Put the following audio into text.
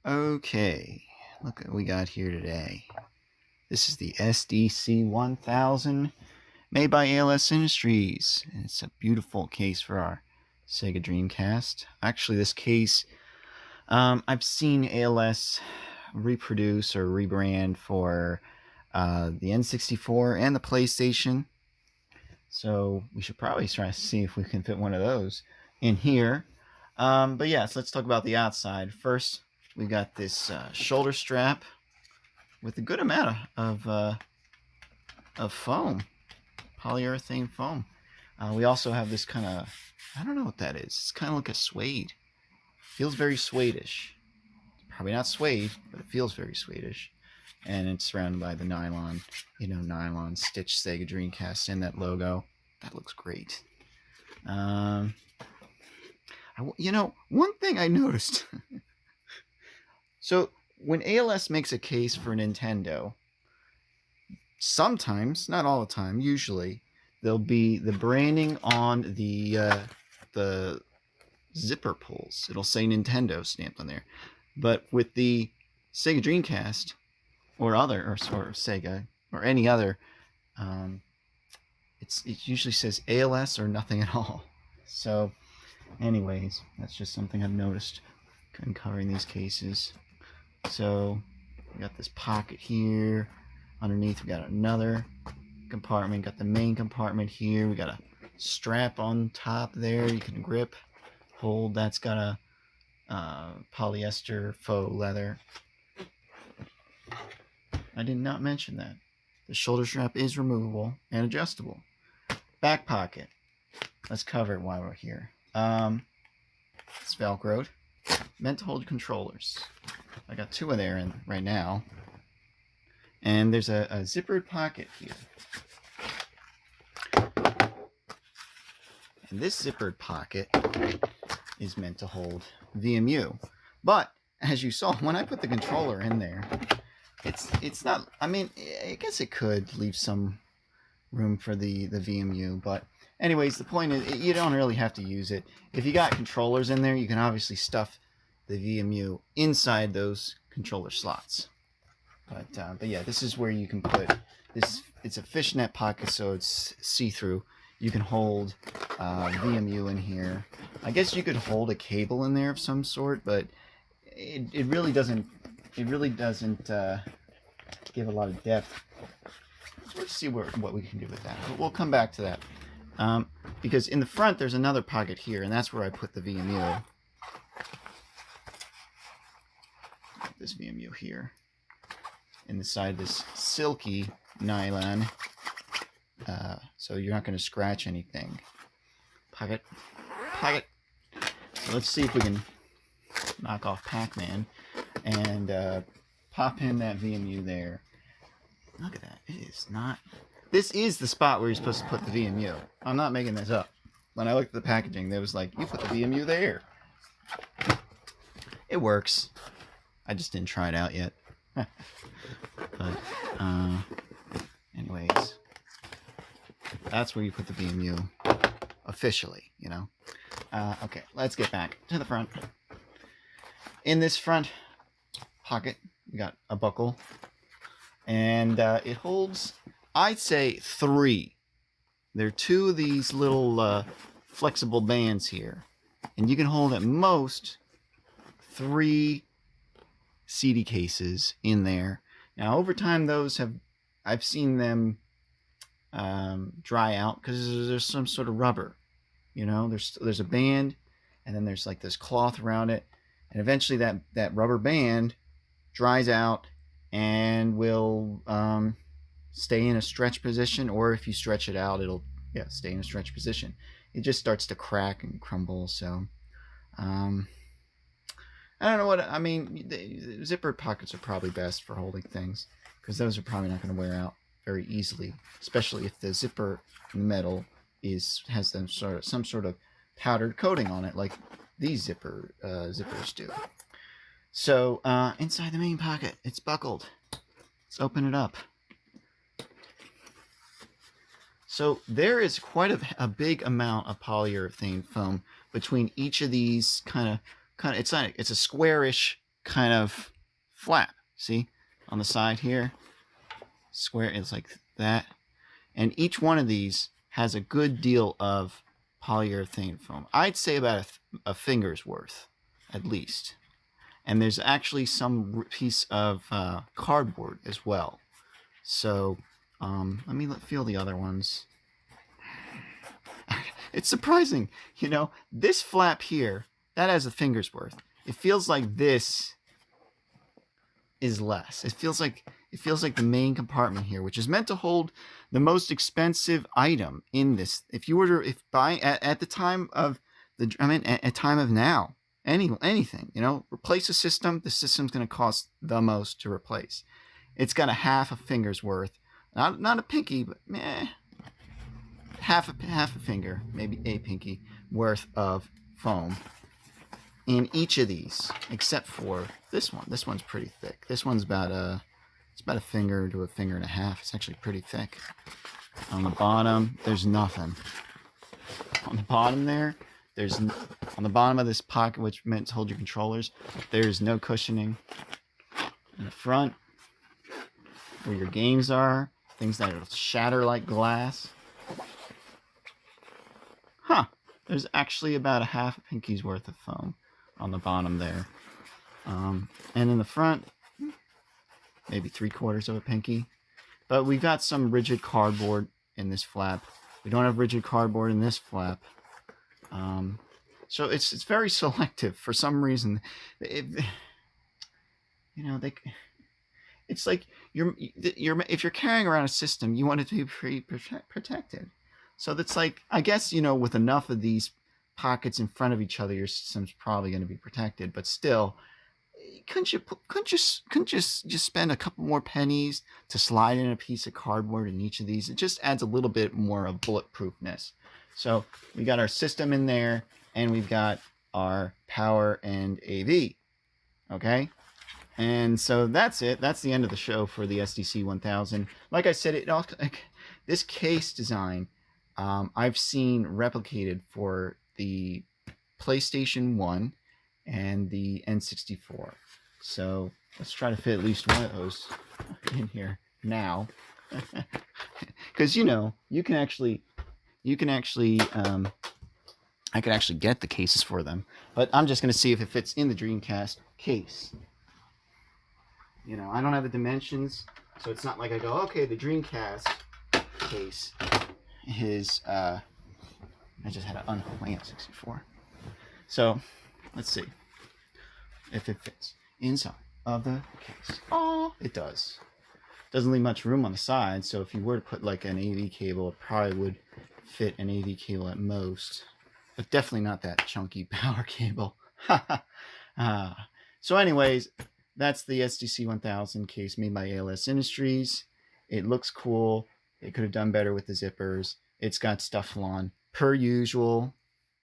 Okay, look what we got here today. This is the SDC-1000 made by ALS Industries. And it's a beautiful case for our SEGA Dreamcast. Actually, this case, I've seen ALS reproduce or rebrand for the N64 and the PlayStation. So we should probably try to see if we can fit one of those in here. But yeah, so let's talk about the outside. First, we got this shoulder strap with a good amount of foam, polyurethane foam. We also have this kind of, I don't know what that is. It's kind of like a suede. Feels very suede-ish. Probably not suede, but it feels very suede-ish. And it's surrounded by the nylon, nylon stitch SEGA Dreamcast and that logo. That looks great. One thing I noticed. So when ALS makes a case for Nintendo, sometimes, not all the time, usually, there'll be the branding on the zipper pulls. It'll say Nintendo stamped on there. But with the SEGA Dreamcast, or SEGA, or any other, it usually says ALS or nothing at all. So, anyways, that's just something I've noticed in covering these cases. So, we got this pocket here. Underneath, we got another compartment. Got the main compartment here. We got a strap on top there. You can grip, hold. That's got a polyester faux leather. I did not mention that. The shoulder strap is removable and adjustable. Back pocket. Let's cover it while we're here. It's Velcroed. Meant to hold controllers. I got two of there in right now. And there's a zippered pocket here. And this zippered pocket is meant to hold VMU. But, as you saw, when I put the controller in there, it's not, I mean, I guess it could leave some room for the VMU, but anyways, the point is, you don't really have to use it. If you got controllers in there, you can obviously stuff the VMU inside those controller slots. But yeah, this is where you can put this. It's a fishnet pocket, so it's see-through. You can hold VMU in here. I guess you could hold a cable in there of some sort, but it really doesn't. It really doesn't give a lot of depth. So let's see what we can do with that. But we'll come back to that. Because in the front, there's another pocket here, and that's where I put the VMU. This VMU here. Inside this silky nylon. So you're not going to scratch anything. Pocket. So let's see if we can knock off Pac-Man and pop in that VMU there. Look at that. It is not... This is the spot where you're supposed to put the VMU. I'm not making this up. When I looked at the packaging, there was like, you put the VMU there. It works. I just didn't try it out yet. But, anyways. That's where you put the VMU. Officially, Okay, let's get back to the front. In this front pocket, we got a buckle. And it holds, I'd say, 3. There are 2 of these little flexible bands here. And you can hold at most 3 CD cases in there. Now, over time, I've seen them dry out because there's some sort of rubber. There's a band, and then there's like this cloth around it. And eventually that rubber band dries out and will stay in a stretch position, or if you stretch it out, it'll stay in a stretch position. It just starts to crack and crumble. So I don't know what I mean. The zippered pockets are probably best for holding things because those are probably not going to wear out very easily, especially if the zipper metal has some sort of powdered coating on it, like these zippers do. So inside the main pocket, it's buckled. Let's open it up. So there is quite a big amount of polyurethane foam between each of these kind of it's a squarish kind of flap. See, on the side here, square, it's like that. And each one of these has a good deal of polyurethane foam. I'd say about a finger's worth, at least. And there's actually some piece of cardboard as well. So let me feel the other ones. It's surprising, you know, this flap here, that has a finger's worth. It feels like this is less. It feels like the main compartment here, which is meant to hold the most expensive item in this. If you were to, at the time of at time of now, anything, you know, replace a system, the system's going to cost the most to replace. It's got a half a finger's worth, not a pinky, but half a finger, maybe a pinky worth of foam in each of these, except for this one. This one's pretty thick. This one's about a finger to a finger and a half. It's actually pretty thick. On the bottom, there's nothing. On the bottom there, on the bottom of this pocket, which meant to hold your controllers, there's no cushioning. In the front, where your games are, things that will shatter like glass. Huh. There's actually about a half a pinky's worth of foam on the bottom there. And in the front, maybe 3/4 of a pinky. But we've got some rigid cardboard in this flap. We don't have rigid cardboard in this flap. So it's very selective for some reason. It's like if you're carrying around a system, you want it to be protected. So that's like, I guess, you know, with enough of these pockets in front of each other, your system's probably going to be protected. But still, couldn't you just spend a couple more pennies to slide in a piece of cardboard in each of these? It just adds a little bit more of bulletproofness. So we got our system in there, and we've got our power and AV. Okay. And so that's it. That's the end of the show for the SDC-1000. Like I said, this case design, I've seen replicated for the PlayStation 1 and the N64. So let's try to fit at least one of those in here now. Because, you know, I can actually get the cases for them. But I'm just going to see if it fits in the Dreamcast case. You know, I don't have the dimensions, so it's not like I go, okay, the Dreamcast case is, I just had to unhook my N64. So, let's see if it fits inside of the case. Oh, it does. Doesn't leave much room on the side, so if you were to put like an AV cable, it probably would fit an AV cable at most. But definitely not that chunky power cable. So anyways, that's the SDC-1000 case made by ALS Industries. It looks cool. It could have done better with the zippers. It's got Stuffalon per usual.